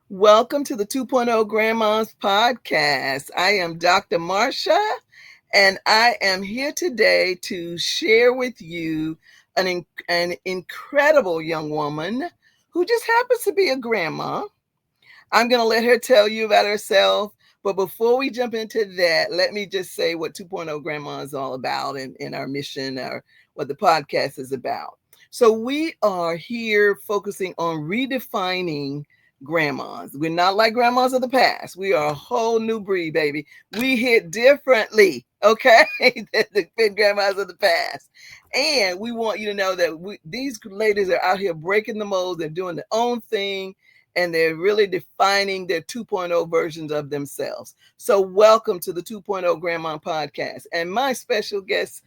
Welcome to the 2.0 Grandma's podcast. I am Dr. Marsha, and I am here today to share with you an incredible young woman who just happens to be a grandma. I'm going to let her tell you about herself. But before we jump into that, let me just say what 2.0 Grandma is all about and our mission, or what the podcast is about. So we are here focusing on redefining grandmas. We're not like grandmas of the past. We are a whole new breed, baby. We hit differently, okay, than the grandmas of the past. And we want you to know that these ladies are out here breaking the mold. They're doing their own thing, and they're really defining their 2.0 versions of themselves. So welcome to the 2.0 Grandma Podcast. And my special guest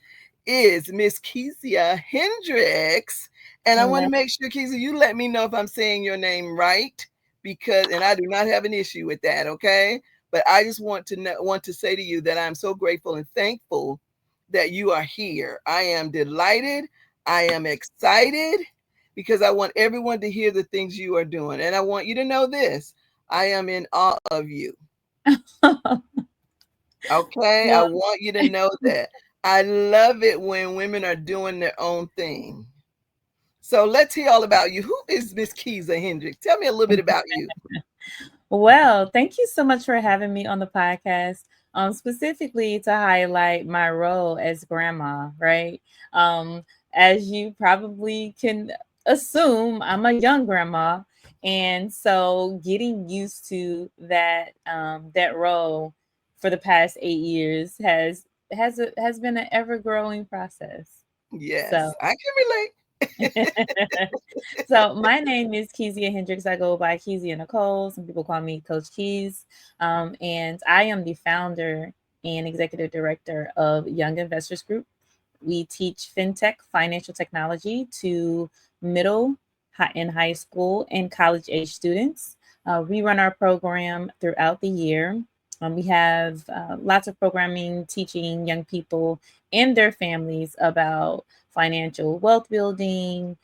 is Miss Kezia Hendricks. And I want to make sure, Kezia, you let me know if I'm saying your name right, and I do not have an issue with that, okay? But I just want to say to you that I'm so grateful and thankful that you are here. I am delighted. I am excited, because I want everyone to hear the things you are doing. And I want you to know this: I am in awe of you. Okay? I want you to know that. I love it when women are doing their own thing. So let's hear all about you. Who is Miss Kezia Hendricks? Tell me a little bit about you. Well, thank you so much for having me on the podcast, specifically to highlight my role as grandma, right? Um, as you probably can assume, I'm a young grandma, and so getting used to that role for the past 8 years has been an ever growing process. So Yes, I can relate. so my name is Kezia Hendricks. I go by Kezia Nicole. Some people call me Coach Keys. And I am the founder and executive director of Young Investors Group. We teach fintech, financial technology, to middle and high school and college age students. We run our program throughout the year. We have lots of programming teaching young people and their families about financial wealth building,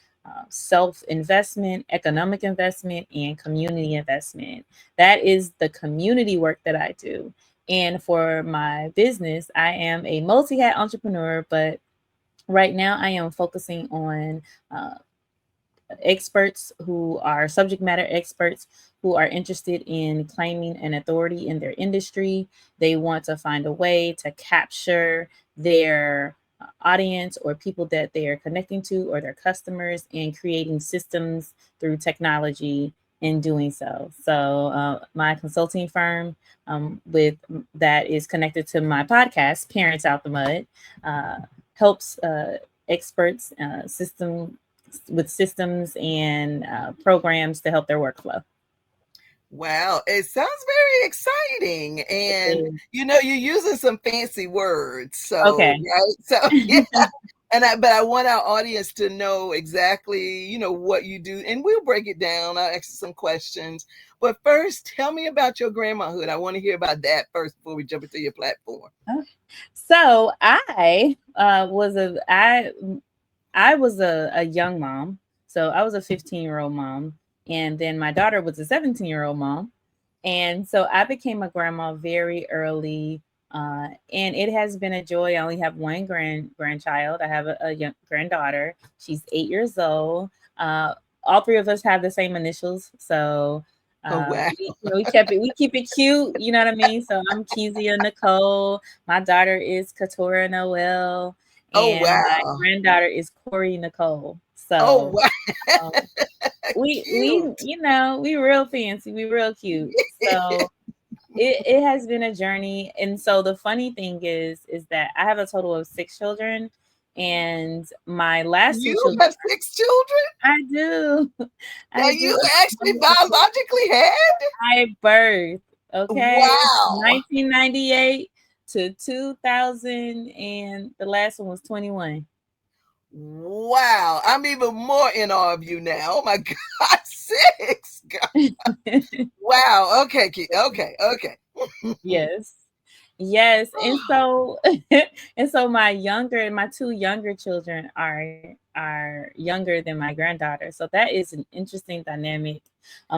self investment, economic investment, and community investment. That is the community work that I do. And for my business, I am a multi hat entrepreneur, but right now I am focusing on uh, experts who are subject matter experts who are interested in claiming an authority in their industry. They want to find a way to capture their audience or people that they are connecting to or their customers, and creating systems through technology in doing so. So, my consulting firm with that is connected to my podcast, Parents Out the Mud, uh, helps experts with systems and programs to help their workflow. Wow, it sounds very exciting. And you're using some fancy words. So, Okay. right? So, yeah. But I want our audience to know exactly, what you do, and we'll break it down. I'll ask you some questions. But first, tell me about your grandmahood. I want to hear about that first before we jump into your platform. Okay. So I was a young mom. So I was a 15-year-old mom, and then my daughter was a 17-year-old mom. And so I became a grandma very early. And it has been a joy. I only have one grandchild. I have a young granddaughter. She's 8 years old. All three of us have the same initials. So Oh, wow. we keep it cute, you know what I mean? So I'm Kezia Nicole. My daughter is Katora Noel, Oh, and my wow. granddaughter is Corey Nicole. Oh, So wow. um, we Cute. we real fancy, we real cute. So it has been a journey. And so the funny thing is that I have a total of 6 children, and my last two You children, have 6 children I do. I that do. you actually biologically had? I birthed, okay, from Wow. 1998 to 2000, and the last one was 21. Wow. I'm even more in awe of you now. Oh my God. Six. God. Wow. Okay. Okay. Okay. Yes. Yes, and so and so my two younger children are younger than my granddaughter. So that is an interesting dynamic.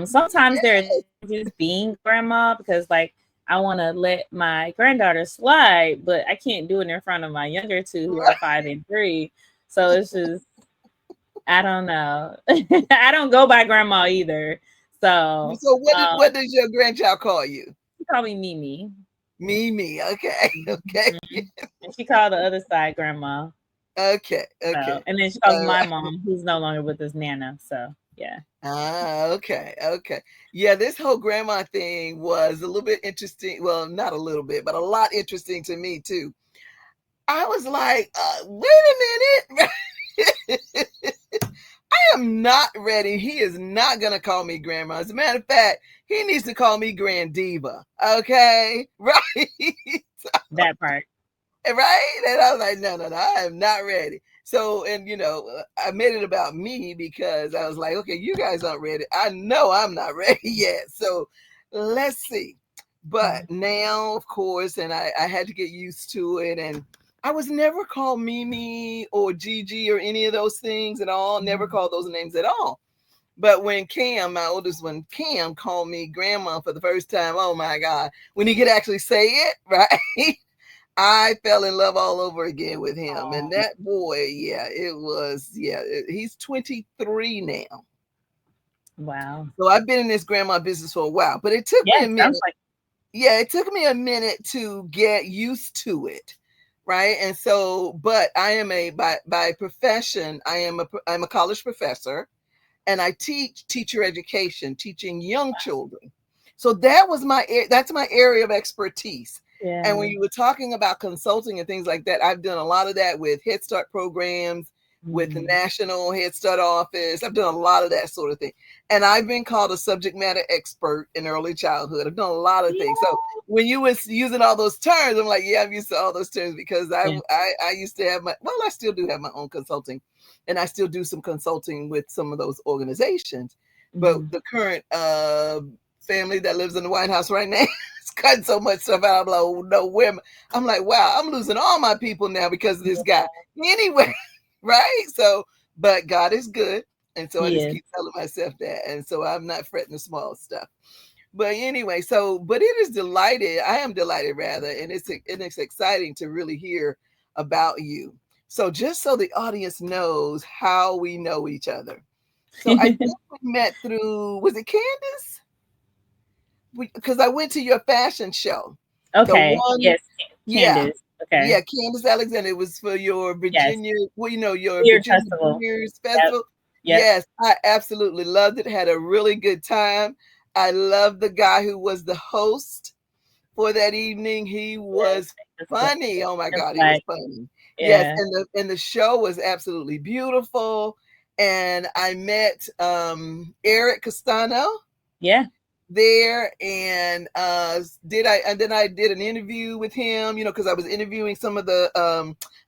Sometimes there are challenges being grandma because like I want to let my granddaughter slide, but I can't do it in front of my younger two who are Right. 5 and 3. So it's just I don't know. I don't go by grandma either. So So um, what does your grandchild call you? she called me Mimi. Mimi. Okay. Okay. Mhm. And she called the other side grandma. Okay. So, Okay. and then she calls All my right. mom, who's no longer with us, Nana. So, yeah. Okay. Okay. Yeah, this whole grandma thing was a little bit interesting. Well, not a little bit, but a lot interesting to me too. I was like, wait a minute. I am not ready. He is not going to call me grandma. As a matter of fact, he needs to call me grand diva. Okay. Right. That part. Right. And I was like, no, no, no, I am not ready. So, and I made it about me because I was like, okay, you guys aren't ready. I know I'm not ready yet. So let's see. But Mhm. now, of course, and I had to get used to it. And I was never called Mimi or Gigi or any of those things at all. Never Mhm. called those names at all. But when Cam, my oldest one, Cam, called me grandma for the first time, oh my God, when he could actually say it, right? I fell in love all over again with him. And Aw. that boy, yeah, it was, yeah, he's 23 now. Wow. So I've been in this grandma business for a while, but it took me Yeah, a sounds minute. like Yeah, it took me a minute to get used to it. Right. And so, but I am by profession, I'm a college professor and I teach teacher education, teaching young children. So that's my area of expertise. And when yeah. you were talking about consulting and things like that, I've done a lot of that with Head Start programs, with the Mhm. National Head Start Office. I've done a lot of that sort of thing. And I've been called a subject matter expert in early childhood. I've done a lot of things. So Yeah. when you was using all those terms, I'm like, yeah, I'm used to all those terms because Yeah. I used to have I still do have my own consulting and I still do some consulting with some of those organizations. But Mhm. the current family that lives in the White House right now is cutting so much stuff out. I'm like, oh, no, I'm like, wow, I'm losing all my people now because of this guy. Anyway, right? So, but God is good. And so I He just is. keep telling myself that. And so I'm not fretting the small stuff. But anyway, so but it is delighted. I am delighted rather, and it's exciting to really hear about you. So just so the audience knows how we know each other. So I think we met through was it Candace? Because I went to your fashion show. The Okay. one, Yes. yeah. Candace. Okay. Yeah, Candace Alexander. It was for your Yes. Virginia, well, your Weird Virginia festival. Beers Yep. Festival. Yep. Yes, I absolutely loved it. Had a really good time. I loved the guy who was the host for that evening. He Yes. was That's funny. Oh my God, he was black. funny. Yes, Yeah. and the show was absolutely beautiful. And I met Eric Castano Yeah. there and then I did an interview with him, because I was interviewing some of the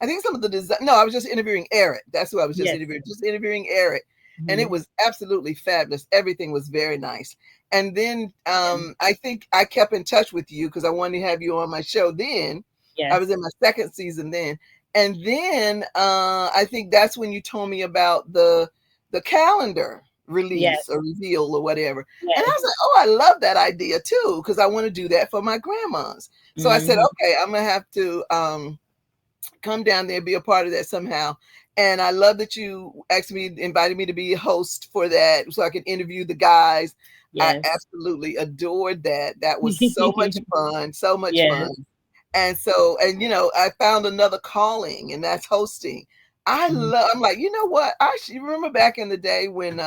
I think some of the design no, I was just interviewing Eric. That's who I was Yes. just interviewing Eric. And it Mhm. was absolutely fabulous. Everything was very nice. And then Yeah. I think I kept in touch with you because I wanted to have you on my show then. I was Yes. in my second season then. And then I think that's when you told me about the calendar release Yes. or reveal or whatever. And I Yes. was like, oh, I love that idea too, because I want to do that for my grandmas. So I said, Mhm. okay, I'm gonna have to come down there and be a part of that somehow. And I love that you invited me to be a host for that so I can interview the guys. I Yes. absolutely adored that. That was so much fun, so much fun. Yes. And so, and I found another calling, and that's hosting. Mhm. I'm like, you know what? I actually remember back in the day when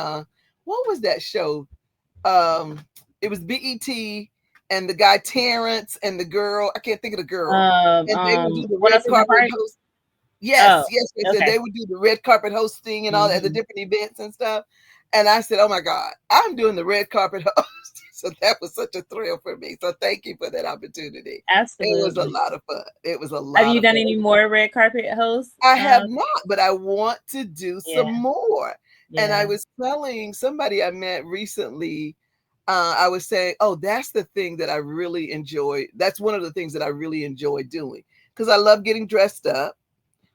what was that show? Um, it was BET and the guy Terrence and the girl, I can't think of the girl. And they would do the red 106 and carpet Park? host. Oh, Yes, yes, yes. And okay. they would do the red carpet hosting and all that, the Mhm. different events and stuff. And I said, oh my God, I'm doing the red carpet host. So that was such a thrill for me. So thank you for that opportunity. It was a Absolutely. lot of fun. It was a Have lot you of done fun. any more red carpet hosts? I have not, but I want to do Yeah, some more. And I yeah. was telling somebody I met recently, I would say, oh, that's the thing that I really enjoy. That's one of the things that I really enjoy doing because I love getting dressed up,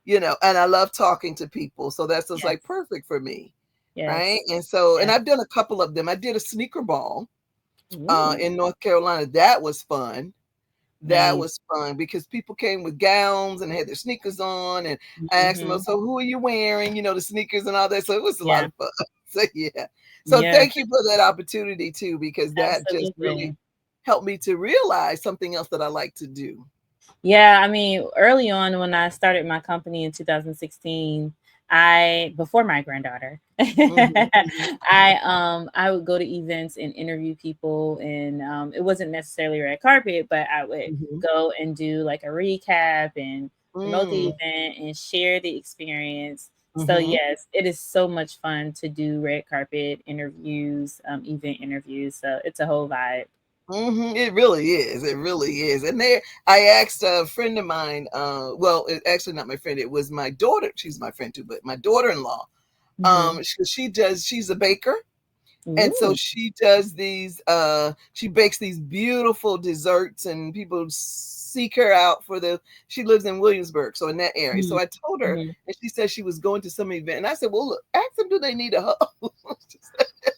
and I love talking to people. So that's just Yes. like perfect for me. Right. Yes. And so, and Yes. I've done a couple of them. I did a sneaker ball Ooh, in North Carolina. That was fun. That nice. was fun because people came with gowns and had their sneakers on, and I asked them, Hmm. "So who are you wearing?" The sneakers and all that. So it was a lot Yeah. of fun. So yeah. So Yeah. thank you for that opportunity too, because that just really Absolutely. helped me to realize something else that I like to do. Yeah, I mean, early on when I started my company in 2016, I before my granddaughter, Mhm, mhm, I would go to events and interview people, and it wasn't necessarily red carpet, but I would mhm, go and do like a recap and promote the mm, event and share the experience. So mhm. yes, it is so much fun to do red carpet interviews, event interviews. So it's a whole vibe. It really is. It really is. And there, I asked a friend of mine. Well, actually not my friend. It was my daughter. She's my friend too, but my daughter-in-law. Hmm. She does. She's a baker, and so Ooh. she does these. She bakes these beautiful desserts, and people seek her out for the. She lives in Williamsburg, so in that area. So I told her, Hmm. and she said she was going to some event, and I said, "Well, look, ask them, do they need a hug?"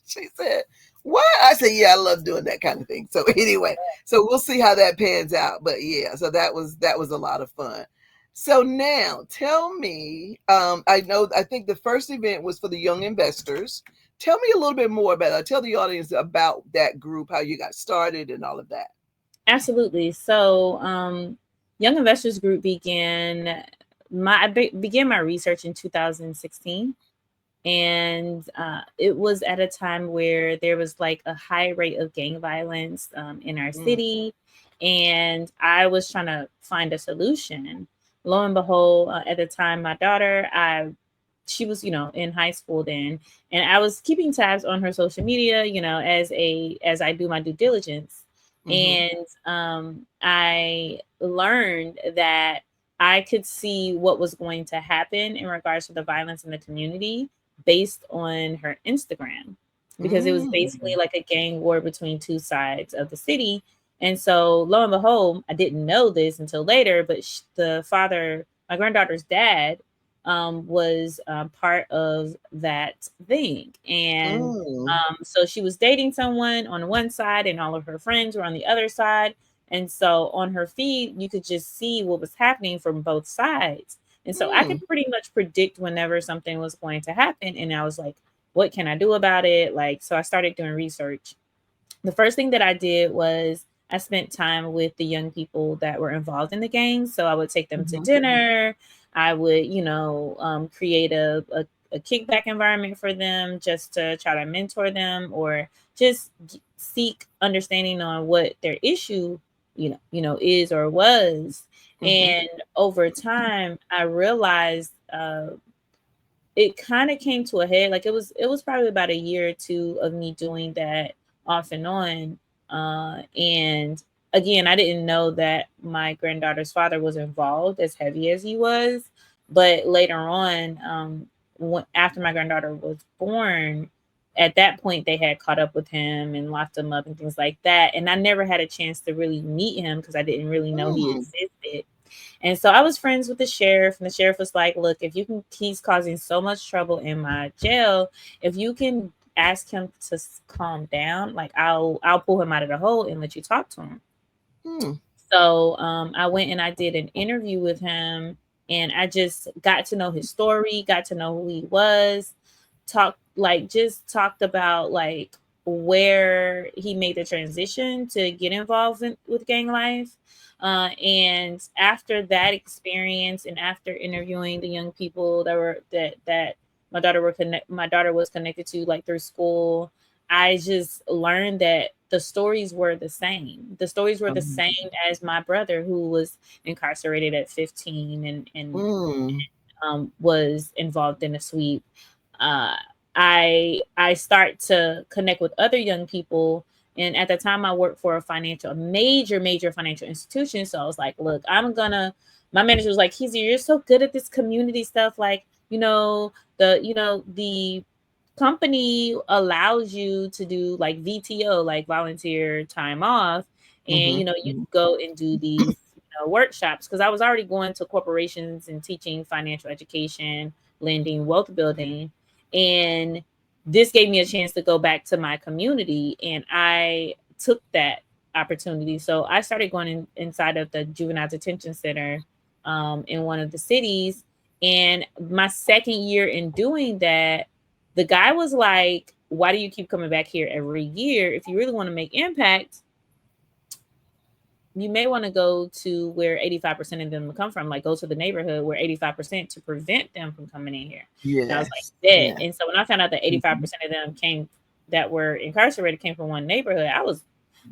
She said, "What?" I said, "Yeah, I love doing that kind of thing." So anyway, so we'll see how that pans out. But yeah, so that was a lot of fun. So now tell me, I think the first event was for the young investors. Tell me a little bit more about it. Tell the audience about that group, how you got started and all of that. Absolutely. So, Young Investors Group began my research in 2016, and it was at a time where there was like a high rate of gang violence in our Mm, city, and I was trying to find a solution. Lo and behold, at the time, my daughter, I she was in high school then, and I was keeping tabs on her social media, as I do my due diligence, mm-hmm, and I learned that I could see what was going to happen in regards to the violence in the community based on her Instagram, because it was basically mm, like a gang war between two sides of the city. And so, lo and behold, I didn't know this until later, but the father, my granddaughter's dad, was part of that thing. And mm, so she was dating someone on one side, and all of her friends were on the other side. And so on her feed, you could just see what was happening from both sides. And so I mm, could pretty much predict whenever something was going to happen. And I was like, what can I do about it? Like, so I started doing research. The first thing that I did was I spent time with the young people that were involved in the gangs. So I would take them to mm-hmm, dinner. I would, create a kickback environment for them just to try to mentor them, or just seek understanding on what their issue, is or was. mm-hmm, And over time, I realized it kind of came to a head. Like it was probably about a year or two of me doing that off and on. And again, I didn't know that my granddaughter's father was involved as heavy as he was. But later on, after my granddaughter was born, at that point they had caught up with him and locked him up and things like that. And I never had a chance to really meet him because I didn't really know he mm, existed. And so I was friends with the sheriff, and the sheriff was like, "Look, if you can, he's causing so much trouble in my jail. If you can ask him to calm down, like I'll pull him out of the hole and let you talk to him." mm, So I went and I did an interview with him, and I just got to know his story, got to know who he was, talked about like where he made the transition to get involved with gang life. And after that experience, and after interviewing the young people that my daughter was connected to, like through school, I just learned that the stories were the same. The stories were the same as my brother, who was incarcerated at 15, and mm, was involved in a sweep. Uh, I start to connect with other young people, and at the time I worked for a major financial institution. So I was like, look, I'm gonna. My manager was like, Kezia, you're so good at this community stuff, like the company allows you to do like VTO, like volunteer time off, and Mm-hmm. you go and do these workshops, because I was already going to corporations and teaching financial education, lending, wealth building, and this gave me a chance to go back to my community, and I took that opportunity. So I started going inside of the juvenile detention center in one of the cities, and my second year in doing that, the guy was like, why do you keep coming back here every year? If you really want to make impact, you may want to go to where 85% of them come from, like go to the neighborhood where 85% to prevent them from coming in here. And I was like, Yes. that. Yeah. And so when I found out that Mm-hmm. 85% of them that were incarcerated came from one neighborhood, I was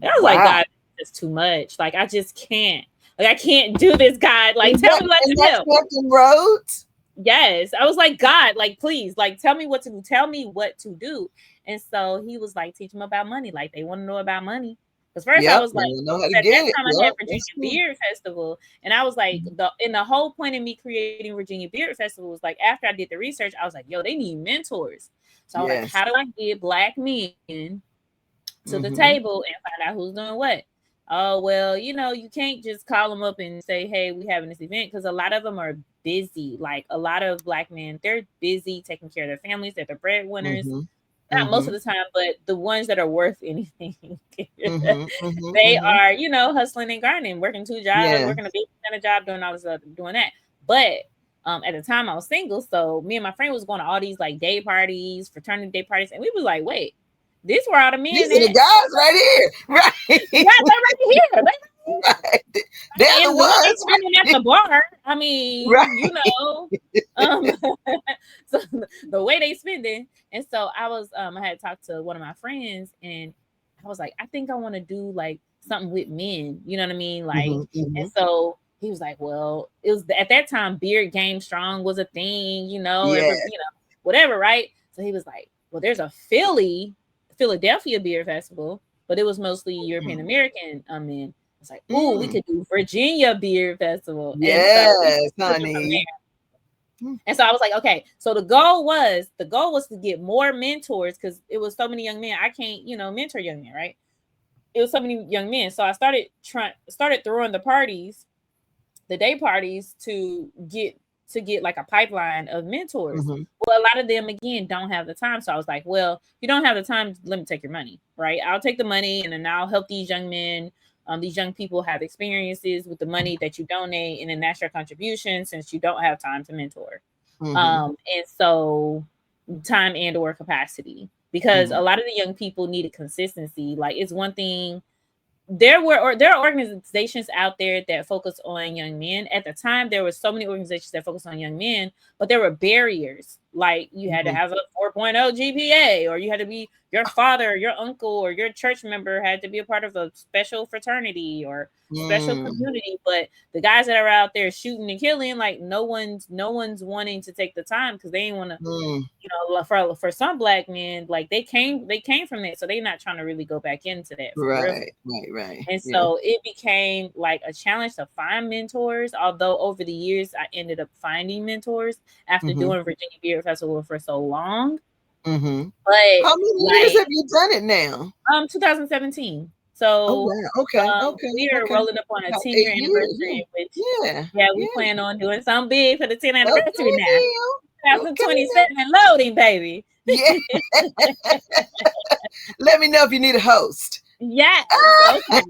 like, Wow. God, it's too much. Like, I just can't. Like, I can't do this, God. Like, And, tell me what to that's do. Hampton Roads. Yes. I was like, God, like, please, like, tell me what to do. Tell me what to do. And so he was like, teach them about money. Like, they want to know about money. Because first I Yep. was They like, don't know how to at that get it. time I had Yep. Virginia That's true. Beard Festival. And I was like, Mm-hmm. the whole point of me creating Virginia Beard Festival was like, after I did the research, I was like, yo, they need mentors. So I was like, Yes. how do I get Black men to the Mm-hmm. table and find out who's doing what? Oh, well, you can't just call them up and say, hey, we having this event, because a lot of them are busy. Like, a lot of Black men, they're busy taking care of their families, they're the breadwinners. Mm-hmm. Not most Mm-hmm. of the time, but the ones that are worth anything, Mm-hmm. Mm-hmm. they Mm-hmm. are, hustling and grinding, working 2 jobs, Yeah. working a big kind of job, doing all this other, doing that. But at the time I was single, so me and my friend was going to all these like day parties, fraternity day parties, and we was like, wait, this where all the These men are the at? guys right here. Right. Yeah, they're right here. They're right here. Right. They're the And the way they ones. spending at the bar, I mean, Right. um, so the way they spending. And so I had talked to one of my friends, and I was like, I think I want to do like something with men, you know what I mean? Like, Mm-hmm. Mm-hmm. and so he was like, well, it was at that time, Beard Game Strong was a thing, Yeah. whatever, right? So he was like, well, there's a Philadelphia Beer Festival, but it was mostly European American men. It's like, ooh, we Mm. could do Virginia Beer Festival. And so we Yes, took it from honey. there. And so I was like, okay, so the goal was to get more mentors, because it was so many young men. I can't, mentor young men, right? It was so many young men. So I started throwing the day parties to get like a pipeline of mentors. Mm-hmm. Well, a lot of them again don't have the time. So I was like, well, if you don't have the time, let me take your money, right? I'll take the money, and then I'll help these young men. These young people have experiences with the money that you donate, and then that's your contribution, since you don't have time to mentor. Mm-hmm. And so time and/or capacity, because Mm-hmm. a lot of the young people needed consistency. Like, it's one thing, there are organizations out there that focus on young men. At the time, there were so many organizations that focus on young men, but there were barriers. Like, you had to Mm-hmm. have a 4.0 GPA, or you had to be your father, your uncle, or your church member had to be a part of a special fraternity or special Mm. community. But the guys that are out there shooting and killing, like, no one's wanting to take the time, because they ain't want to, Mm. for some Black men, like, they came from that, so they're not trying to really go back into that for real. Right. Right. Right. And Yeah. so it became like a challenge to find mentors. Although over the years, I ended up finding mentors after Mm-hmm. doing Virginia Beer Festival for so long. Mm-hmm. But How many years like have you done it now? 2017. Oh So wow. Okay. Okay. we are Okay. rolling up on a About 10-year 8 years. anniversary, which, Yeah. Yeah. yeah, we Yeah. plan on doing something big for the 10th anniversary Okay now. now. Okay now. 2027 and loading, baby. Yeah. Let me know if you need a host. Yes, okay.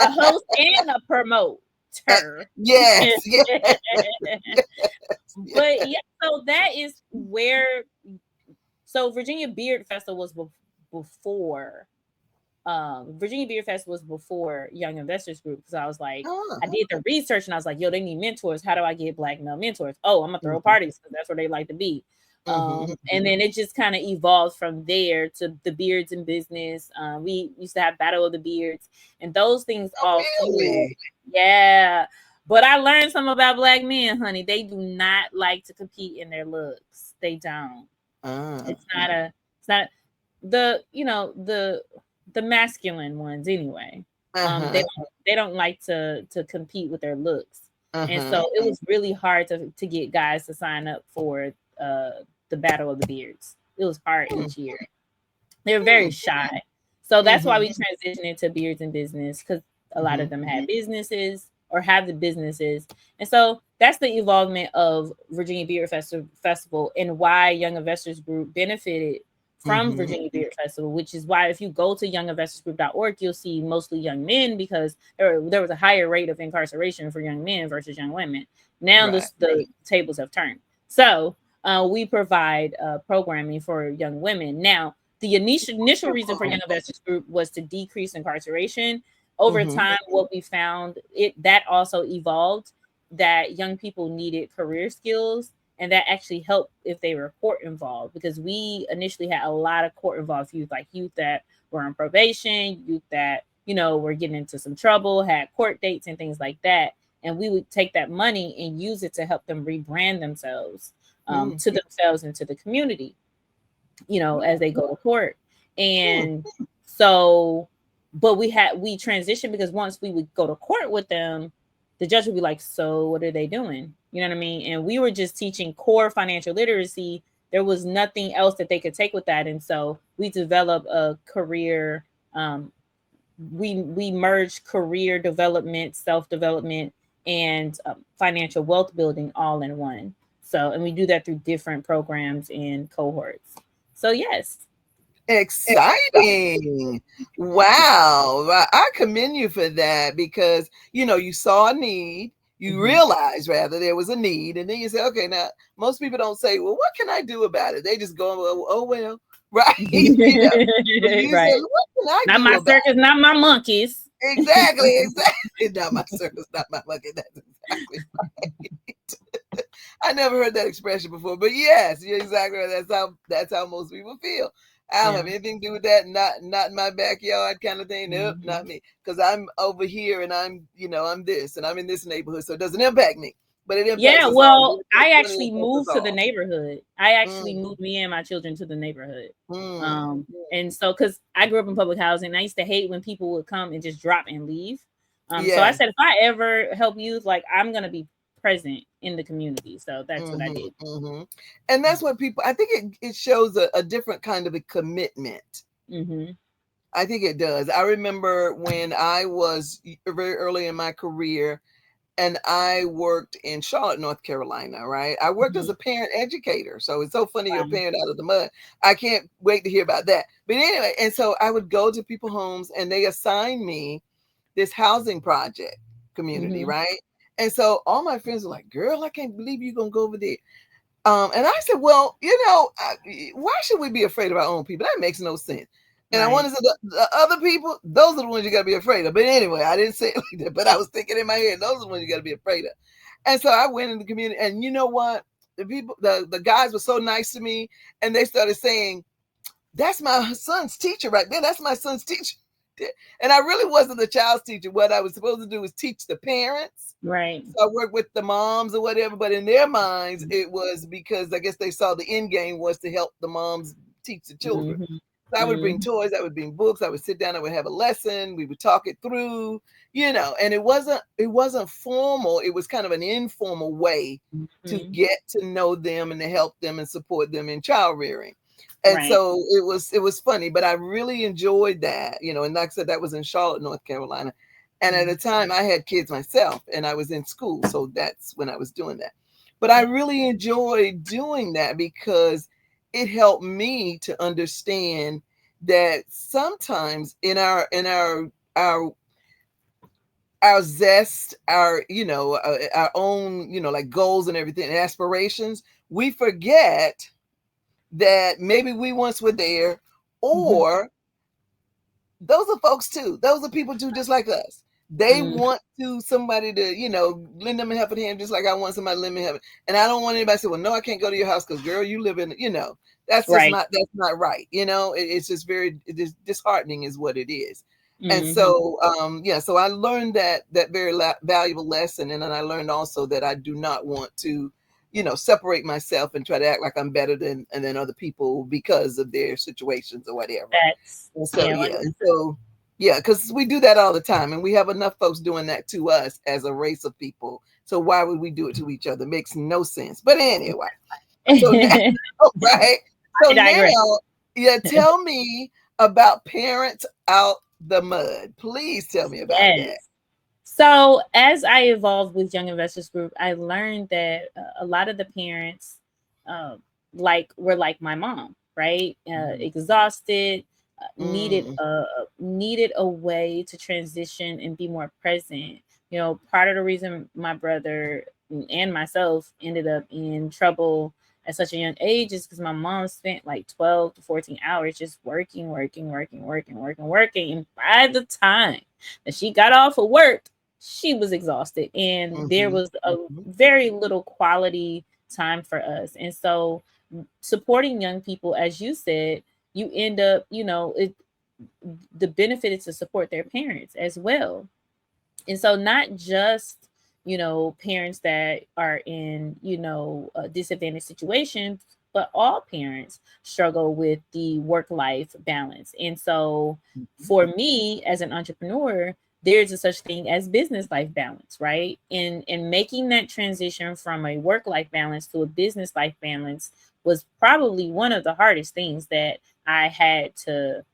A host and a promoter. Yes. Yes. But yeah, so that is where. So Virginia Beard Festival was before. Virginia Beard Festival was before Young Investors Group, because I was like, I Oh. did the research, and I was like, yo, they need mentors. How do I get Black male mentors? Oh, I'm gonna throw Mm-hmm. parties, because that's where they like to be. Mm-hmm. And then it just kind of evolved from there to the Beards in Business. We used to have Battle of the Beards, and those things Oh all fueled. really? Yeah. But I learned something about Black men, honey. They do not like to compete in their looks. They don't. Ah. It's not the masculine ones anyway. Uh-huh. They don't like to compete with their looks. And Uh-huh. so it was really hard to get guys to sign up for the Battle of the Beards. It was hard Mm, each year. They're very mm, shy. So that's why mhm, we transitioned into Beards in Business, because a lot of mhm, them had businesses or have the businesses. And so that's the evolvement of Virginia Beard Festival and why Young Investors Group benefited from mhm. Virginia Beard Festival, which is why if you go to younginvestorsgroup.org, you'll see mostly young men, because there was a higher rate of incarceration for young men versus young women. Now Right. the tables have turned. So we provide programming for young women. Now, the initial reason for Young Investors Group was to decrease incarceration. Over Mhm, time, what we found, it that also evolved, that young people needed career skills, and that actually helped if they were court involved, because we initially had a lot of court involved youth, like youth that were on probation, youth that were getting into some trouble, had court dates and things like that. And we would take that money and use it to help them rebrand themselves, mm, to themselves and to the community, as they go to court. mm, And so, but we transitioned, because once we would go to court with them, the judge would be like, so what are they doing? You know what I mean? And we were just teaching core financial literacy. There was nothing else that they could take with that. And so we developed a career, we merged career development, self-development, and financial wealth building all in one. So, and we do that through different programs and cohorts. So yes. exciting. Wow. I commend you for that because, you saw a need. You Mhm. realized rather there was a need. And then you say, okay, now most people don't say, well, what can I do about it? They just go, oh, well, right. But you say, Right. what can I Not do my about circus, not my monkeys. Exactly, exactly. Not my circus, not my monkey. That's exactly right. I never heard that expression before, but yes, you're exactly right. That's how most people feel. I don't Yeah. have anything to do with that. Not in my backyard kind of thing. Nope, Mhm. not me. Because I'm over here and I'm this and I'm in this neighborhood, so it doesn't impact me. But it impacts Yeah, us all. well, I It actually impacts us moved to the all. neighborhood. I actually Mm, moved me and my children to the neighborhood. mm, And so, because I grew up in public housing, I used to hate when people would come and just drop and leave. So I yeah. said, if I ever help youth, like, I'm gonna be present in the community. So that's what I Hmm. did. Hmm. And that's what people, I think it shows a different kind of a commitment. Mm-hmm. I think it does. I remember when I was very early in my career and I worked in Charlotte, North Carolina, right? I worked as Mm-hmm. a parent educator. So it's so funny you're a Wow. parent out of the mud. I can't wait to hear about that. But anyway, and so I would go to people's homes and they assigned me this housing project community, Mm-hmm. right? And so all my friends were like, girl, I can't believe you're going to go over there. And I said, well, why should we be afraid of our own people? That makes no sense. And I want Right. to say the other people, those are the ones you got to be afraid of. But anyway, I didn't say it like that, but I was thinking in my head, those are the ones you got to be afraid of. And so I went in the community, and you know what? The guys were so nice to me, and they started saying, that's my son's teacher right there. That's my son's teacher. And I really wasn't the child's teacher. What I was supposed to do was teach the parents. Right. So I worked with the moms or whatever, but in their minds, it was because I guess they saw the end game was to help the moms teach the children. Mm-hmm. So I would bring Mm-hmm. toys, I would bring books, I would sit down, I would have a lesson, we would talk it through, and it wasn't formal. It was kind of an informal way to Mm-hmm. get to know them and to help them and support them in child rearing. And Right. so it was funny, but I really enjoyed that, and like I said, that was in Charlotte, North Carolina. And at Mm-hmm. the time I had kids myself and I was in school. So that's when I was doing that. But I Yeah. really enjoyed doing that because it helped me to understand that sometimes in our our zest, our own, like goals and everything, and aspirations, we forget that maybe we once were there, Mm-hmm. or those are folks too. Those are people too, just like us. They Mm-hmm. want somebody to, lend them a helping hand, just like I want somebody to lend me a helping. And I don't want anybody to say, well, no, I can't go to your house because girl, you live in, Right. that's not right. It's just it is disheartening is what it is. And Mm-hmm. so, so I learned that very valuable lesson. And then I learned also that I do not want to, separate myself and try to act like I'm better than other people because of their situations or whatever. That's And so, yeah. yeah. And so, yeah, because we do that all the time. And we have enough folks doing that to us as a race of people. So why would we do it to each other? Makes no sense. But anyway, so now, right. So I digress. now, yeah, tell me about Parents Out the Mud. Please tell me about that. Yes. So as I evolved with Young Investors Group, I learned that a lot of the parents, uh, were like my mom, right? Exhausted, Mm, needed a way to transition and be more present. You know, part of the reason my brother and myself ended up in trouble at such a young age is because my mom spent like 12 to 14 hours just working. And by the time that she got off of work, she was exhausted and there mhm, was a mhm, very little quality time for us. And so supporting young people, as you said, you end up, the benefit is to support their parents as well. And so not just, parents that are in, disadvantaged situations, but all parents struggle with the work life balance. And so mhm, for me as an entrepreneur, there's a such thing as business life balance, right? And making that transition from a work life balance to a business life balance was probably one of the hardest things that I had to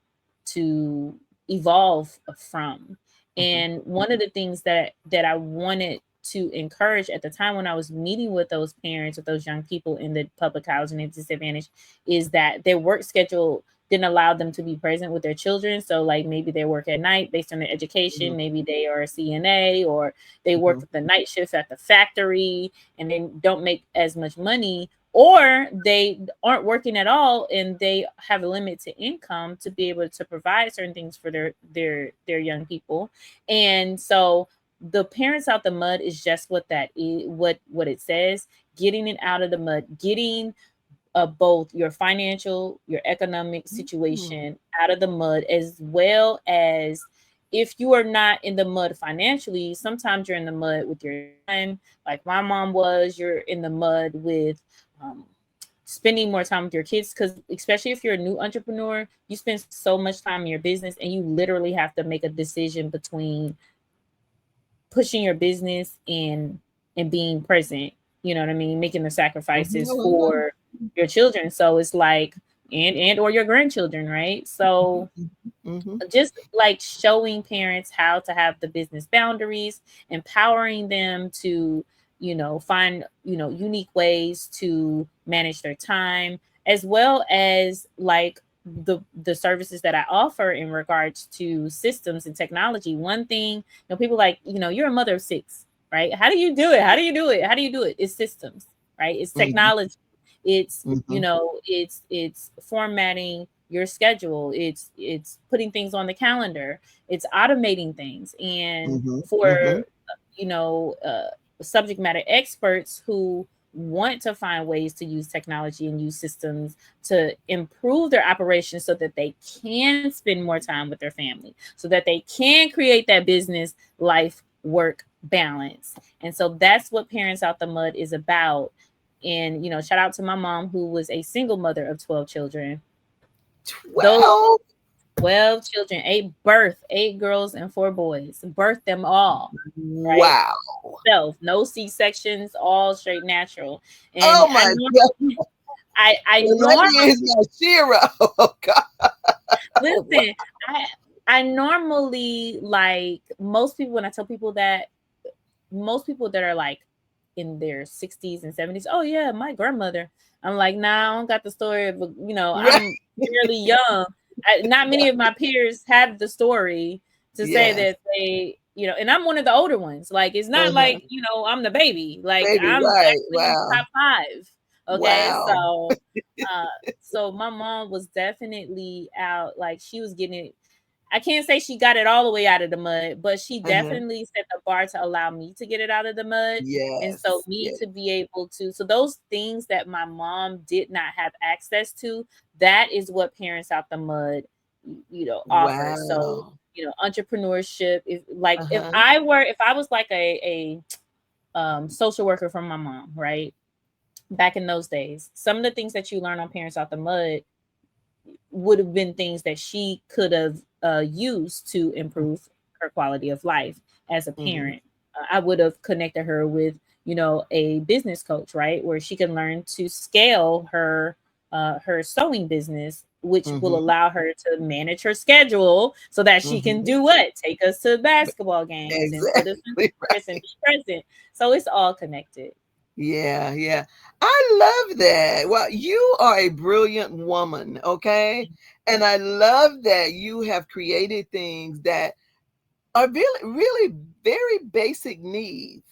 evolve from. mhm, And one of the things that I wanted to encourage at the time when I was meeting with those parents, with those young people in the public housing and disadvantaged, is that their work schedule didn't allow them to be present with their children. So like maybe they work at night based on their education, mhm, maybe they are a CNA, or they work mhm, the night shift at the factory and they don't make as much money, or they aren't working at all and they have a limit to income to be able to provide certain things for their young people. And so the Parents Out the Mud is just what that is, what it says: getting it out of the mud, getting both your financial, your economic mhm, situation out of the mud, as well as, if you are not in the mud financially, sometimes you're in the mud with your time, like my mom was. You're in the mud with um, spending more time with your kids, because especially if you're a new entrepreneur, you spend so much time in your business and you literally have to make a decision between pushing your business and being present. You know what I mean? Making the mhm, sacrifices mhm, for your children. So it's like, and or your grandchildren, right? So mhm, just like showing parents how to have the business boundaries, empowering them to, find, unique ways to manage their time, as well as like the services that I offer in regards to systems and technology. One thing, people like, you're a mother of six, right? How do you do it? How do you do it? How do you do it? It's systems, right? It's mhm, technology. It's, mhm, it's formatting your schedule. It's putting things on the calendar. It's automating things. And mhm, for mhm, you know uh, subject matter experts who want to find ways to use technology and use systems to improve their operations so that they can spend more time with their family, so that they can create that business life work balance. And so that's what Parents Out the Mud is about. And shout out to my mom, who was a single mother of 12 children. Those 12. 12 children, eight girls and four boys, birthed them all, right? Wow. Self, no C-sections, all straight natural. And Oh my God. I Well, let normally, me is my Shiro. Oh God. listen, I I normally, like most people, when I tell people that, most people that are like in their 60s and 70s, oh yeah, my grandmother. I'm like, nah, I don't got the story of, Right. I'm fairly young. Not many of my peers have the story to say Yes. that they, and I'm one of the older ones. Like, it's not Uh-huh. like, I'm the baby. Like, Baby, I'm right. actually in the Wow. top five. Okay. Wow. So so my mom was definitely out, like she was getting it. I can't say she got it all the way out of the mud, but she Uh-huh. definitely set the bar to allow me to get it out of the mud. And so Yes. me Yes. to be able to, so those things that my mom did not have access to, that is what Parents Out the Mud, offers. So, Wow. entrepreneurship, if Uh-huh. I was like a social worker from my mom, right? Back in those days, some of the things that you learn on Parents Out the Mud would have been things that she could have used to improve her quality of life as a Mm-hmm. parent. I would have connected her with, a business coach, right, where she can learn to scale her her sewing business, which will Mm-hmm. allow her to manage her schedule so that she can Mm-hmm. do what? Take us to basketball games and put us in Exactly. sports and be present. So it's all connected. Yeah, yeah. I love that. Well, you are a brilliant woman, okay? And I love that you have created things that are really, really very basic needs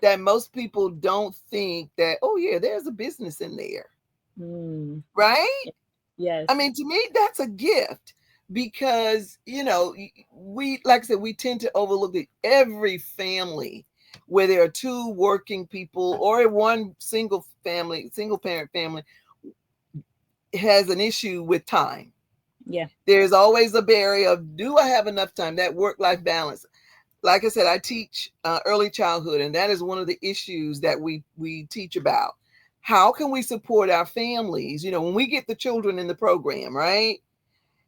that most people don't think that, oh, yeah, there's a business in there, Mm, right? I yes. mean, to me, that's a gift because, we, like I said, we tend to overlook it. Every family where there are two working people or one single family, single parent family has an issue with time. Yeah. There's always a barrier of, do I have enough time? That work life balance. Like I said, I teach early childhood, and that is one of the issues that we teach about. How can we support our families? When we get the children in the program, right?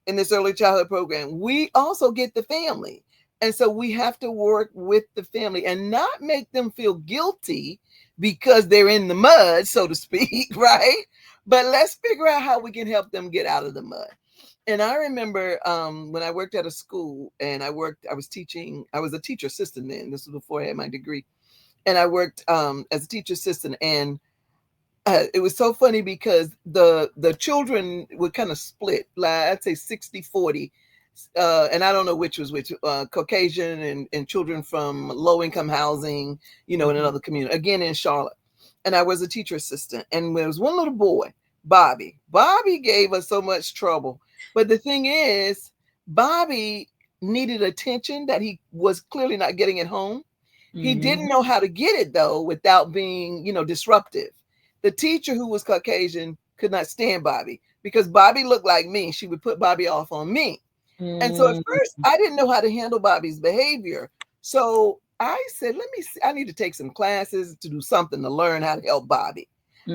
In this early childhood program, we also get the family. And so we have to work with the family and not make them feel guilty because they're in the mud, so to speak, right? But let's figure out how we can help them get out of the mud. And I remember when I worked at a school and I was teaching, I was a teacher assistant then. This was before I had my degree. And I worked as a teacher assistant. And it was so funny because the children would kind of split, like I'd say 60-40, and I don't know which was which, Caucasian and children from low income housing, in Hmm. another community, again in Charlotte. And I was a teacher assistant, and there was one little boy, Bobby. Bobby gave us so much trouble, but the thing is, Bobby needed attention that he was clearly not getting at home. He didn't Hmm. know how to get it though without being, disruptive. The teacher, who was Caucasian, could not stand Bobby because Bobby looked like me. She would put Bobby off on me. And so at Mm, first, I didn't know how to handle Bobby's behavior. So I said, let me see, I need to take some classes to do something to learn how to help Bobby.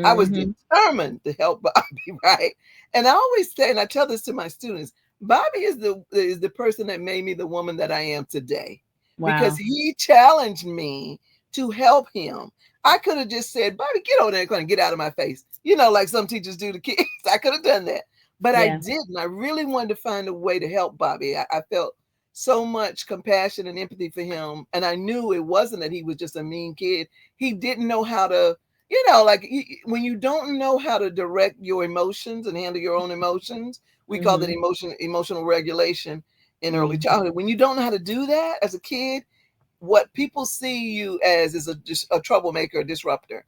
I was mhm. determined to help Bobby, right? And I always say, and I tell this to my students, Bobby is the person that made me the woman that I am today because Wow. he challenged me to help him. I could have just said, Bobby, get over there and get out of my face. Like some teachers do to kids. I could have done that. But I Yeah. didn't. I really wanted to find a way to help Bobby. I felt so much compassion and empathy for him. And I knew it wasn't that he was just a mean kid. He didn't know how to, like when you don't know how to direct your emotions and handle your own emotions, we call that Mhm. emotional regulation in early Mhm. childhood. When you don't know how to do that as a kid, what people see you as is a troublemaker, a disruptor.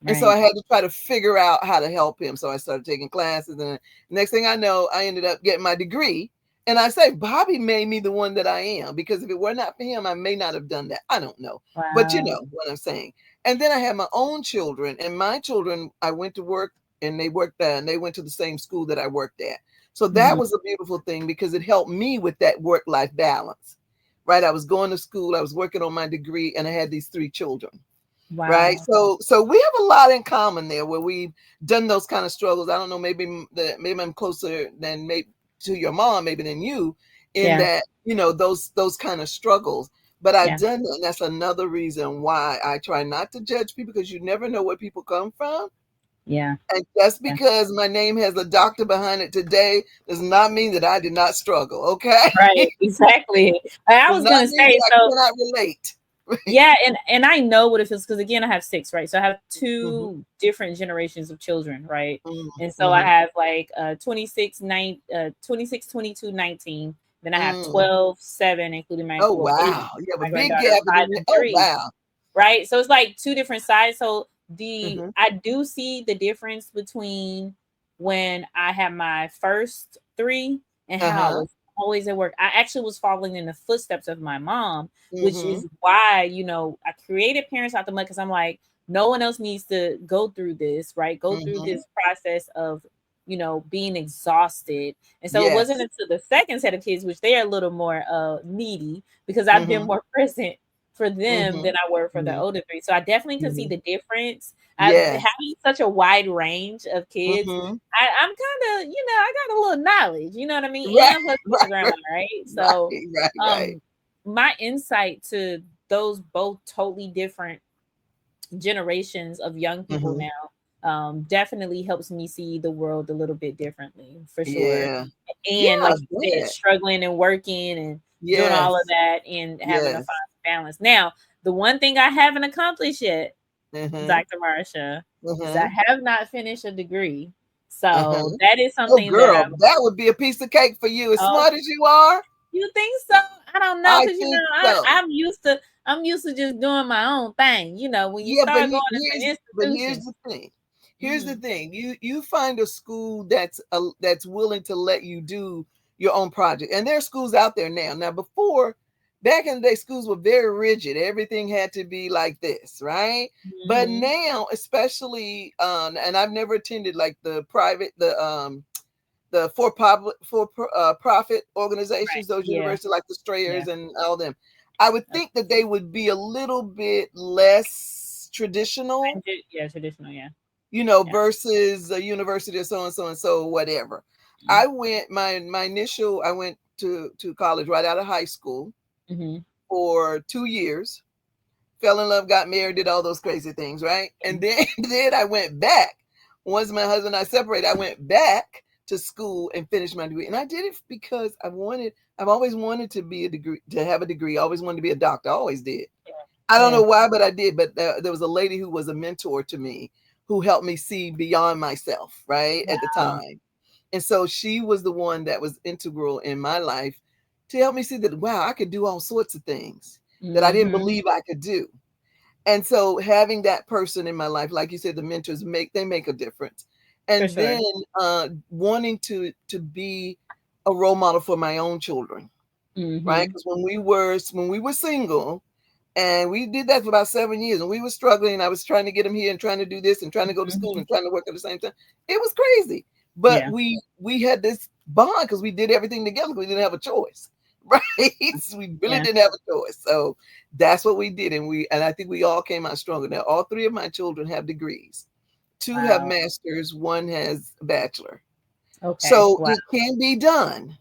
And so I Right. had to try to figure out how to help him. So I started taking classes, and next thing I know, I ended up getting my degree. And I say, Bobby made me the one that I am, because if it were not for him, I may not have done that. I don't know. But you Wow. know what I'm saying. And then I had my own children, and my children, I went to work and they worked there, and they went to the same school that I worked at. So that Mhm. was a beautiful thing because it helped me with that work life balance, right? I was going to school, I was working on my degree, and I had these three children, right? Wow. So we have a lot in common there where we've done those kind of struggles. I don't know, maybe I'm closer than maybe to your mom, maybe than you, in Yeah. that those kind of struggles. But I've Yeah. done that, and that's another reason why I try not to judge people, because you never know where people come from. Yeah. And just Yeah. because my name has a doctor behind it today does not mean that I did not struggle. Okay, Right. Exactly. And I does was not gonna mean say that I so. cannot relate. Right. Yeah, and I know what it feels because again, I have six, right? So I have Mm-hmm. two different generations of children, right? And so I Mm-hmm. have like 26, 9, 26, 22, 19. Then I have Mm. 12, 7, including my Oh, well, 8, wow. You have my a big granddaughter, gap, and 5 then and oh, 3, wow. right? So it's like two different sides. So the Mhm. I do see the difference between when I had my first three and how I Uh-huh. was always at work. I actually was following in the footsteps of my mom, which Mhm. is why, I created Parents Out the Mud because I'm like, no one else needs to go through this, right? Go through Mhm. this process of, being exhausted. And so it wasn't Yes. until the second set of kids, which they are a little more needy because I've been Mhm. more present for them than Mhm. I were for the Mhm. older three. So I definitely can see Mhm. the difference. Yes. Having such a wide range of kids, Mhm. I'm kind of, I got a little knowledge, you know what I mean? Right. And plus being a Right. grandma, Right. right? So Right. Right. Right. um my insight to those both totally different generations of young people Mhm. now definitely helps me see the world a little bit differently, for sure. Yeah. And Yeah, like I you said, bet. struggling and working and doing all of Yes. that and having to Yes. find balance. Now, the one thing I haven't accomplished yet, Uh-huh. Dr. Marsha, is I Uh-huh. have not finished a degree. Uh-huh. So that is Oh, something that girl, I that would be a piece of cake for you. As oh, smart as you are, you think so? I don't know, I because think so. I'm used to just doing my own thing. You know, when you Yeah, but start going into here's institutions. the thing. Here's the Hmm. thing. You find a school that's willing to let you do your own project. And there are schools out there now. Now before, back in the day, schools were very rigid. Everything had to be like this, right? But Hmm. now, especially and I've never attended like the profit Right. organizations, those Yeah. universities like the Yeah. Strayers and all them. I would think that they would be a little bit less traditional, Yeah. Traditional. Yeah. Yeah. versus a university or so and so, whatever. I went my initial. I went to college right out of high school Mm-hmm. for 2 years. Fell in love, got married, did all those crazy things, right? And then then I went back. Once my husband and I separated, I went back to school and finished my degree. And I did it because I've always wanted to be a degree, to have a degree. I always wanted to be a doctor. I always did. I don't know Yeah. why, but I did. But there was a lady who was a mentor to me who helped me see beyond myself, right, at the Wow. time. And so she was the one that was integral in my life to help me see that, wow, I could do all sorts of things that I didn't Mm-hmm. believe I could do. And so having that person in my life, like you said, the mentors make a difference. For And sure. then wanting to be a role model for my own children, right? Mm-hmm. Because when we were single, and we did that for about 7 years, and we were struggling. I was trying to get him here and trying to do this and trying to go to school Mm-hmm. and trying to work at the same time. It was crazy, but Yeah. we had this bond because we did everything together. We didn't have a choice, right? So we really Yeah. didn't have a choice. So that's what we did, and I think we all came out stronger. Now all three of my children have degrees. Two have Wow. masters. One has a bachelor. Okay. So Wow. it can be done.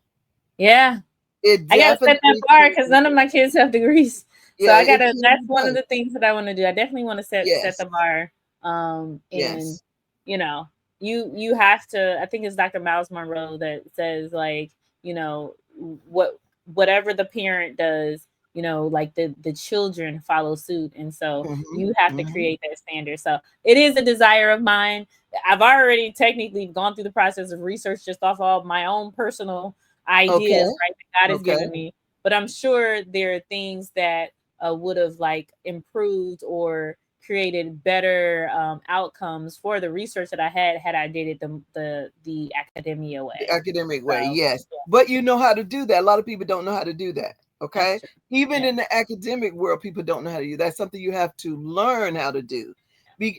Yeah. It I gotta set that definitely bar can because be none of done. my kids have degrees. So Yeah, I it gotta. can That's be one of done. the things that I want to do. I definitely want to set Yes, the bar. And yes. you know, you have to. I think it's Dr. Miles Monroe that says like, you know, what whatever the parent does, like the children follow suit, and so Mhm, you have to mhm. create that standard. So it is a desire of mine. I've already technically gone through the process of research just off all my own personal Okay, ideas, right, that God has okay. given me. But I'm sure there are things that would have like improved or created better outcomes for the research that I had I did it the academia The way. academic way, So yes. yeah, But you know how to do that. A lot of people don't know how to do that. that's Okay. true. Even Yeah. in the academic world, people don't know how to do that. That's something you have to learn how to do.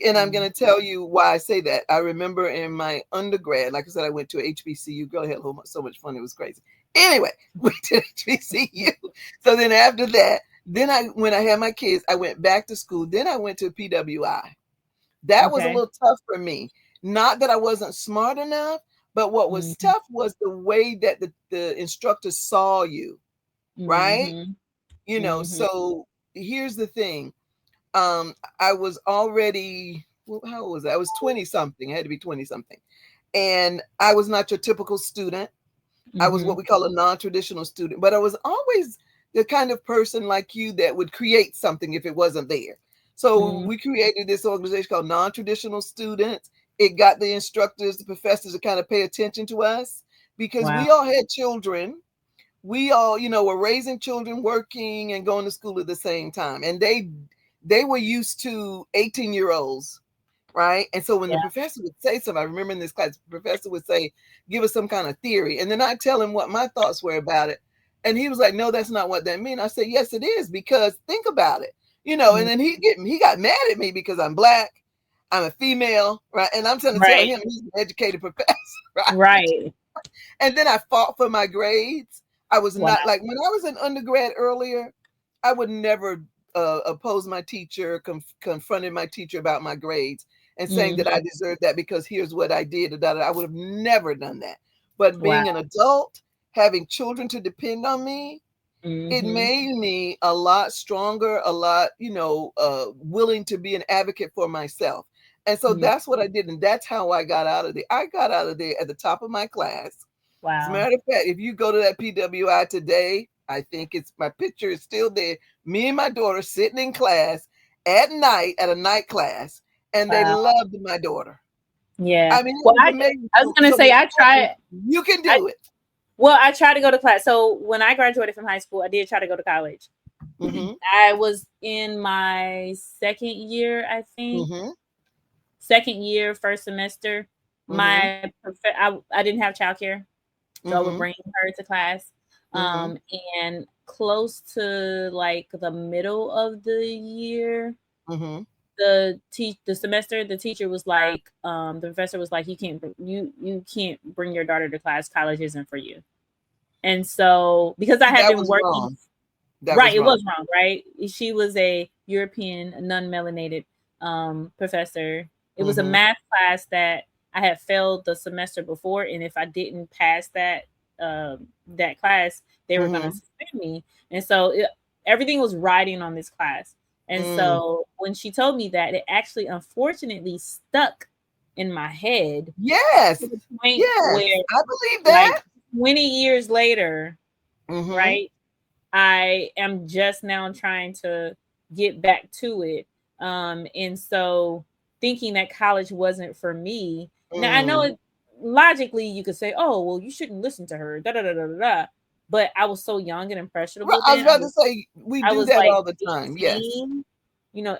And I'm Mm. going to tell you why I say that. I remember in my undergrad, like I said, I went to HBCU. Girl, I had so much fun. It was crazy. Anyway, went to HBCU. So then after that, when I had my kids, I went back to school. Then I went to PWI. That was a Okay. little tough for me. Not that I wasn't smart enough, but what was Hmm. tough was the way that the instructor saw you, right? Hmm. Hmm. So here's the thing. I was already, well, how old was I? I was 20 something. I had to be 20 something. And I was not your typical student. I was what Hmm. we call a non-traditional student, but I was always the kind of person like you that would create something if it wasn't there. So Hmm. we created this organization called Non-Traditional Students. It got the instructors, the professors to kind of pay attention to us because Wow. we all had children. We all, were raising children, working and going to school at the same time. And they were used to 18-year-olds, right? And so when the Yeah. professor would say something, I remember in this class, the professor would say, give us some kind of theory. And then I tell him what my thoughts were about it. And he was like, no, that's not what that means. I said, yes, it is, because think about it. And Mm. then he got mad at me because I'm black, I'm a female, right? And I'm trying to tell Right. him he's an educated professor, right? Right. And then I fought for my grades. I was Wow. not like when I was an undergrad earlier, I would never oppose my teacher, confronted my teacher about my grades and saying that I Hmm. deserved that because here's what I did. I would have never done that. But Wow. being an adult, having children to depend on me, it Hmm. made me a lot stronger, a lot, willing to be an advocate for myself. And so Mhm. that's what I did. And that's how I got out of there. I got out of there at the top of my class. As a Wow. matter of fact, if you go to that PWI today, I think it's my picture is still there. Me and my daughter sitting in class at night at a night class, and they Wow. loved my daughter. Yeah. I mean, it Well, was amazing. I was So, gonna so say the I tried. you can I do it. well, I tried to go to class. So when I graduated from high school, I did try to go to college. Mm-hmm. I was in my second year, I think. Mm-hmm. Second year, first semester. Mm-hmm. I didn't have childcare, so I would Mm-hmm. bring her to class. Mm-hmm. And close to like the middle of the year, Mm-hmm. the semester, the teacher was like, the professor was like, you can't bring your daughter to class. College isn't for you. And so because I had That been was working, wrong. That right, was it wrong. was wrong, right? She was a European, non-melanated professor. It was a Mm-hmm. math class that I had failed the semester before, and if I didn't pass that class, they were going to Mm-hmm. suspend me. And so everything was riding on this class. And Mm. so when she told me that, it actually unfortunately stuck in my head Yes. to the point Yes. where, I believe like, that. 20 years later, Mm-hmm. right? I am just now trying to get back to it. And so thinking that college wasn't for me. Now I know Mm. it logically you could say, oh, well, you shouldn't listen to her. Da da da da da. Da. But I was so young and Right. impressionable I was then. about to say we I do was that like all the time. Yes. 18,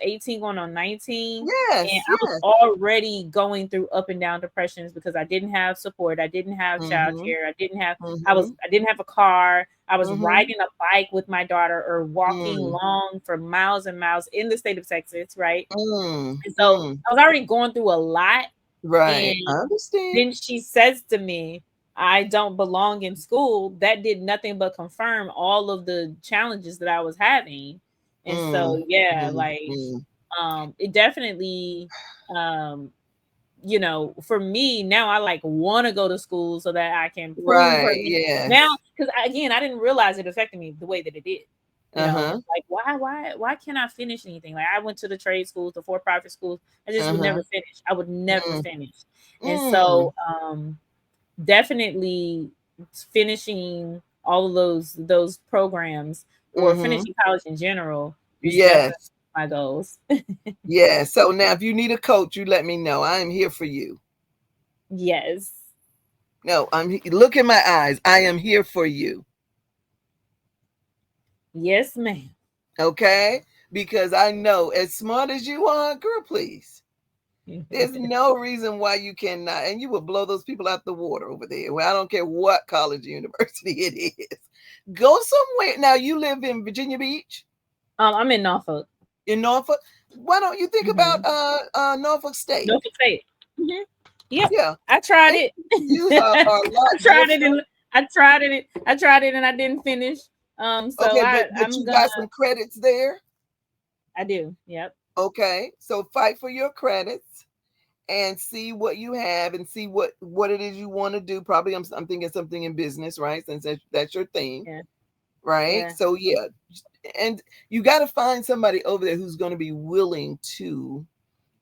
18 going on 19. And Yes. I was Yes. already going through up and down depressions because I didn't have support. I didn't have Mm-hmm. childcare. Mm-hmm. I didn't have a car. I was Mm-hmm. riding a bike with my daughter or walking Mm. long for miles and miles in the state of Texas, right? Mm. And so Mm. I was already going through a lot. And Right. I understand. then she says to me, I don't belong in school. That did nothing but confirm all of the challenges that I was having. And Mm. so, yeah, Mm. like, Mm. it definitely, um, for me now, I like want to go to school so that I can prove her Right. now. Yes. Because again, I didn't realize it affected me the way that it did. Uh-huh. Like why can't I finish anything? Like I went to the trade schools, the for-profit schools. I just would Uh-huh. never finish. I would never Mm. finish. And Mm. so, definitely finishing all of those programs or Mm-hmm. finishing college in general is definitely Yes. my goals. Yes. So now if you need a coach, you let me know. I am here for you. Yes. No, look in my eyes. I am here for you. Yes, ma'am. Okay? Because I know as smart as you are, girl, please. There's no reason why you cannot, and you will blow those people out the water over there. Well, I don't care what college or university it is. Go somewhere. Now, you live in Virginia Beach, I'm in Norfolk. in Norfolk. Why don't you think about Hmm. Norfolk State? Norfolk State. Hmm. Yep. Yeah, I tried they it. views are a lot I tried it different. and I tried it. I tried it and I didn't finish. So Okay, but I'm you gonna. got some credits there. I do. Yep. Okay, so fight for your credits and see what you have and see what it is you want to do. Probably I'm thinking something in business, right? Since that's your thing, Yeah. right? Yeah. So yeah, and you got to find somebody over there who's going to be willing to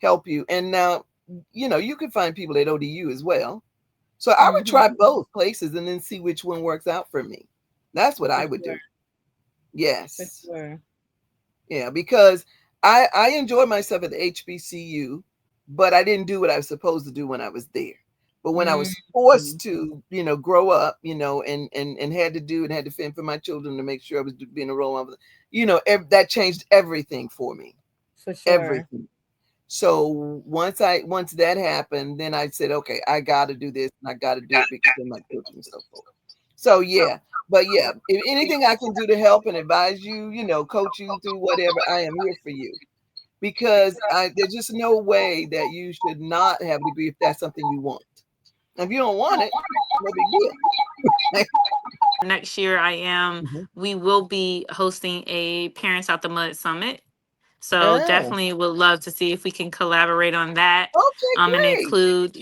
help you. And now, you can find people at ODU as well. So I would Hmm. try both places and then see which one works out for me. That's what For I would do. sure. For Yes. sure. Yeah, because I enjoyed myself at the HBCU, but I didn't do what I was supposed to do when I was there. But when I was Mhm. forced to, grow up, and had to do and had to fend for my children to make sure I was being a role model, that changed everything for me, For sure. everything. So once that happened, then I said, okay, I got to do this and I got to do it because of my children and so forth. So yeah, but yeah, if anything I can do to help and advise you, coach you through whatever, I am here for you. Because there's just no way that you should not have a degree if that's something you want. If you don't want it, no big deal. Next year, Mhm. we will be hosting a Parents Out the Mud Summit. So Oh, definitely would love to see if we can collaborate on that, okay, and great. include,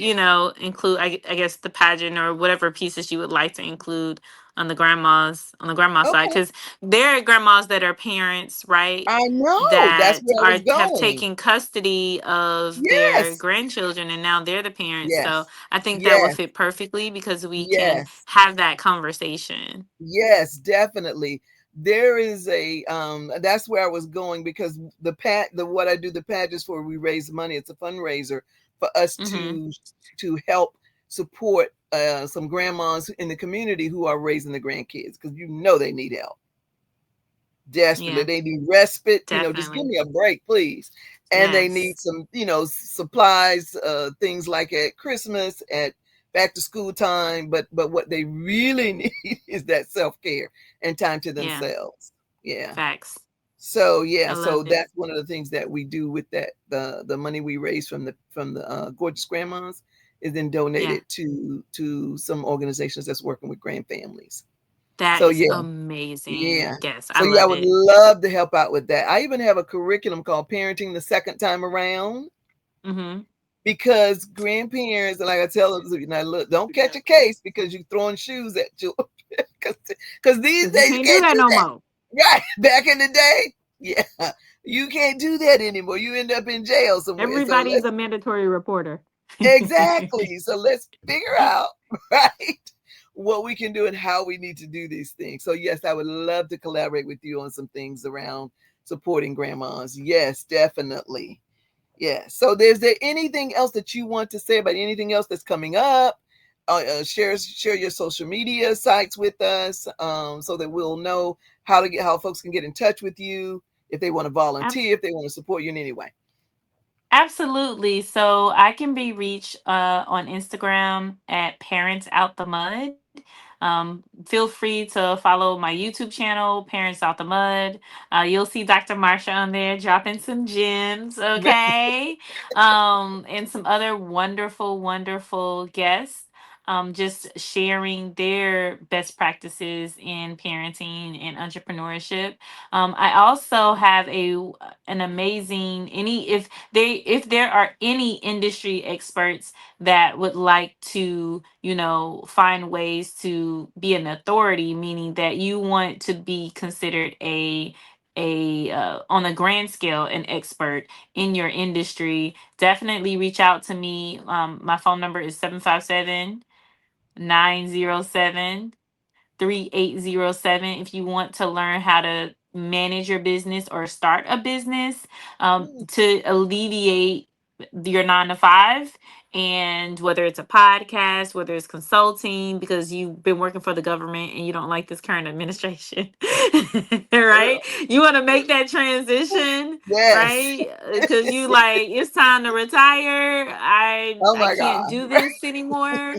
I guess the pageant or whatever pieces you would like to include, on the grandma side, Okay. because there are grandmas that are parents, right? I know. That's That where I are was have going. taken custody of their Yes. grandchildren, and now they're the parents. So Yes. I think that would Yes. fit perfectly because we can Yes. have that conversation. Yes, definitely. There is a that's where I was going because the what I do the pageants for, we raise money. It's a fundraiser for us Mm-hmm. to help support some grandmas in the community who are raising the grandkids, because they need help desperately. Yeah, They need respite, just give definitely. me a break, please. And they Yes. need some, supplies, things like at Christmas, at back to school time. But what they really need is that self-care and time to Yeah. themselves. Yeah. Facts. So yeah, I so love it. that's one of the things that we do with that the money we raise from the gorgeous grandmas is then Yeah. donated to some organizations that's working with grand families. That So is yeah. amazing. Yeah. Yes, I So yeah, I love would it. love to help out with that. I even have a curriculum called Parenting the Second Time Around, Mm-hmm. because grandparents, and like I tell them, now look, don't catch a case because you're throwing shoes at children. Because these Because you days you can't do can't that do no that. more. Right. Back in the day, yeah, you can't do that anymore. You end up in jail somewhere. So Everybody's a mandatory reporter. exactly. So let's figure out, right, what we can do and how we need to do these things. So yes, I would love to collaborate with you on some things around supporting grandmas. Yes, definitely. Yes. So is there anything else that you want to say about anything else that's coming up? Share your social media sites with us, so that we'll know how folks can get in touch with you if they want to volunteer, if they want to support you in any way. Absolutely. So I can be reached on Instagram at Parents Out the Mud. Feel free to follow my YouTube channel, Parents Out the Mud. You'll see Dr. Marsha on there dropping some gems, okay? And some other wonderful, wonderful guests. Just sharing their best practices in parenting and entrepreneurship. I also have an amazing any if there are any industry experts that would like to find ways to be an authority, meaning that you want to be considered a on a grand scale an expert in your industry, definitely reach out to me. My phone number is 757-907-3807 if you want to learn how to manage your business or start a business, to alleviate your 9 to 5, and whether it's a podcast, whether it's consulting because you've been working for the government and you don't like this current administration. Right, you want to make that transition, Yes. right? Because you like it's time to retire. i Oh i my can't God. do this anymore.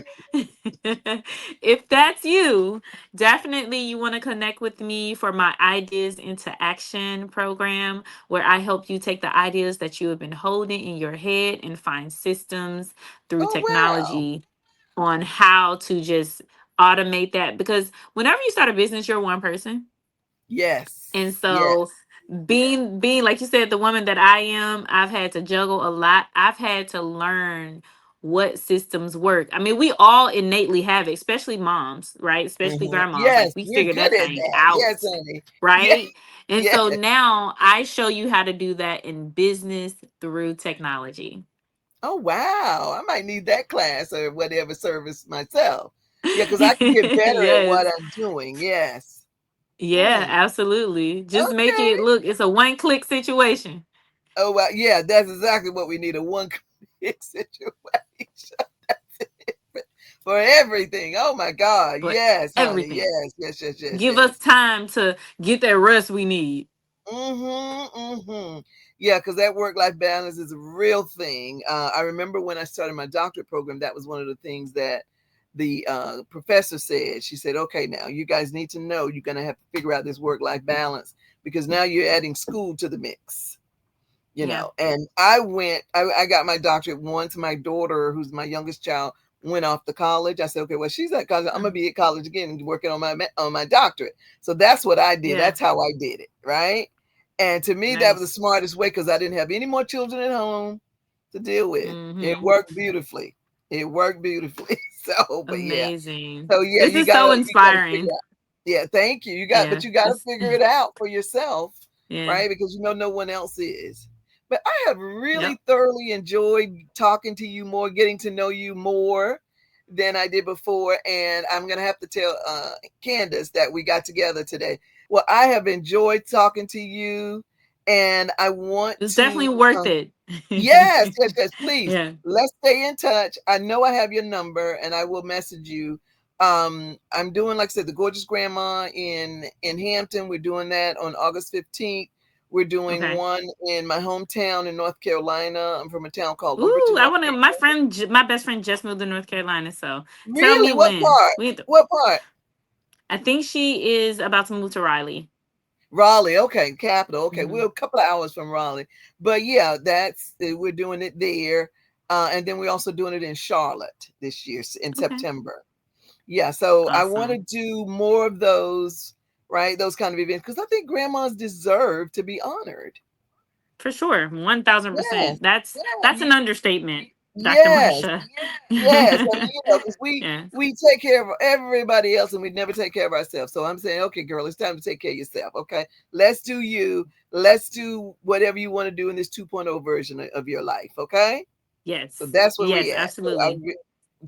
If that's you, definitely you want to connect with me for my Ideas into Action program, where I help you take the ideas that you have been holding in your head and find systems through Oh wow. technology on how to just automate that. Because whenever you start a business, you're one person. And Yes. so Yes. being like you said, the woman that I am, I've had to juggle a lot. I've had to learn what systems work. I mean, we all innately have it, especially moms, right? Especially grandmas. Like Yes, we we're figured good that at thing that. out, Yes, honey. Yes. right? And Yes. so now I show you how to do that in business through technology. Oh wow. I might need that class or whatever service myself. Yeah, because I can get better at what Yes. I'm doing. Yes. Yeah, Hmm. absolutely. Just make Okay. it look, it's a one-click situation. Oh well, yeah, that's exactly what we need, a one click situation for everything. Oh my God. But Yes, honey. everything. Yes, yes, yes, yes, Give us yes. time to get that rest we need. Yeah, because that work-life balance is a real thing. I remember when I started my doctorate program, that was one of the things that the professor said. She said, okay, now you guys need to know you're going to have to figure out this work-life balance, because now you're adding school to the mix. Yeah. And I got my doctorate once my daughter, who's my youngest child, went off to college. I said, okay, well, she's at college, I'm gonna be at college again working on my doctorate. So that's what I did. Yeah. That's how I did it, right? And to me, that was the Nice. smartest way, because I didn't have any more children at home to deal with. It Mm-hmm. worked beautifully. It worked beautifully. So, but yeah. Amazing. So yeah, This you is so gotta figure inspiring. Yeah, thank you. But Yeah, you got to that's figure it out for yourself, yeah. right? Because no one else is. But I have Yep. really thoroughly enjoyed talking to you more, getting to know you more than I did before. And I'm gonna have to tell Candace that we got together today. Well, I have enjoyed talking to you, and I want It's to. definitely worth it. Yes, yes, yes. Please, Yeah. let's stay in touch. I know I have your number, and I will message you. I'm doing, like I said, the Gorgeous Grandma in Hampton. We're doing that on August 15th. We're doing Okay. one in my hometown in North Carolina. I'm from a town called Ooh, Lumberton, I North want to. My Carolina. friend, my best friend, just moved to North Carolina. So tell Really? me What when. part? We. What part? I think she is about to move to Raleigh. Raleigh. Okay, capital. Okay, Hmm. we're a couple of hours from Raleigh, but yeah, that's we're doing it there, and then we're also doing it in Charlotte this year in Okay. September. Yeah, so I want to Awesome. do more of those, right? Those kind of events because I think grandmas deserve to be honored. For sure, Yes, 1000%. That's yeah, an understatement, Dr. yes, Marsha. yes. I mean, because Yes. we take care of everybody else and we never take care of ourselves. So I'm saying, okay, girl, it's time to take care of yourself. Okay, let's do you. Let's do whatever you want to do in this 2.0 version of your life. Okay, so Yes. that's where Yes, we at. absolutely.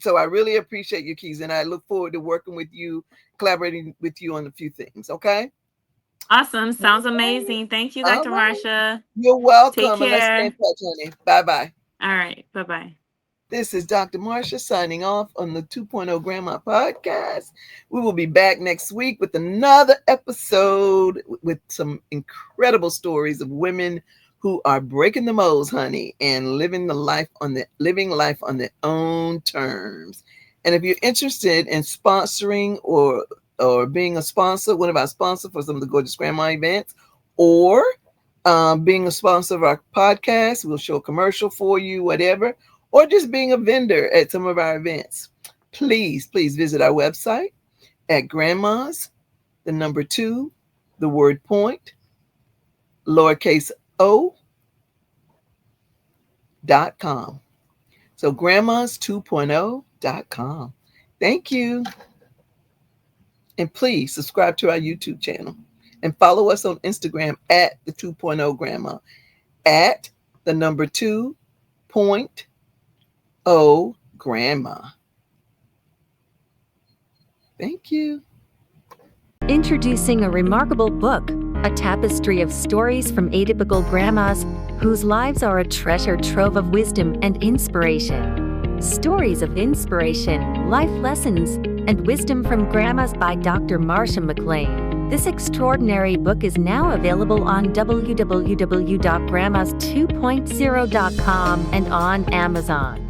So I really appreciate you, Keys, and I look forward to working with you, collaborating with you on a few things. Okay. Awesome. Sounds Okay. amazing. Thank you, All Dr. right. Marsha. You're Take welcome, and let's stay in care. touch, honey. Bye bye. All right. Bye-bye. This is Dr. Marsha signing off on the 2.0 Grandma Podcast. We will be back next week with another episode with some incredible stories of women who are breaking the molds, honey, and living life on their own terms. And if you're interested in sponsoring or being a sponsor, one of our sponsors for some of the Gorgeous Grandma events, or being a sponsor of our podcast, we'll show a commercial for you, whatever, or just being a vendor at some of our events, please visit our website at grandmas, the number two, the word point, lowercase o.com. So grandmas2.0.com. Thank you. And please subscribe to our YouTube channel and follow us on Instagram at the 2.0 grandma, at the number 2.0 grandma. Thank you. Introducing a remarkable book, a tapestry of stories from atypical grandmas whose lives are a treasure trove of wisdom and inspiration. Stories of inspiration, life lessons, and wisdom from grandmas by Dr. Marsha McLean. This extraordinary book is now available on www.grandmas2.0.com and on Amazon.